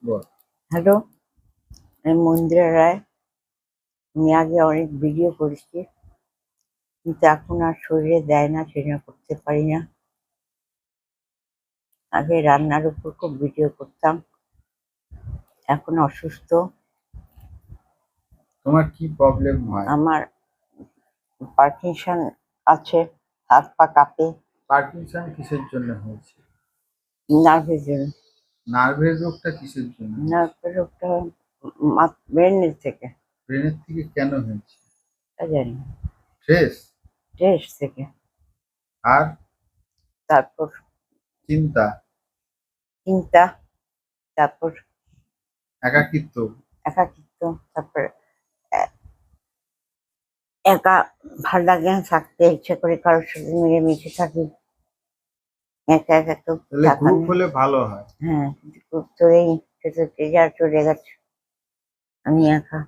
বল। Hello, আমি মন্দিরা রায়। আমি আগে অনেক ভিডিও করেছি, কিন্তু এখন আর শরীরে দেয় না, সেজন্য করতে পারি না। আগে রান্নার উপর খুব ভিডিও করতাম, এখন অসুস্থ। তোমার কি প্রবলেম হয়? আমার পার্কিনসন আছে, হাত পা কাঁপে। পার্কিনসন কিসের জন্য হয়েছে? নার্ভের জন্য। নার্ভের রোগটা কিসের জন্য? নার্ভের রোগটা ব্রেনের থেকে। ব্রেনের থেকে কেন হয়েছে? তা জানি না। স্ট্রেস? স্ট্রেস থেকে। আর তারপর চিন্তা? চিন্তা, তারপর একাকিত্ব? একাকিত্ব, তারপর একা ভাল লাগে না, থাকতে ইচ্ছে করে কারোর সাথে মিলেমিশে থাকি। একা একা তো তাহলে থাকা গ্রুপ নেই। হলে ভালো হয়। হ্যাঁ, কিন্তু গ্রুপ তো নেই, সে তো যে যার চলে গেছে, আমি একা।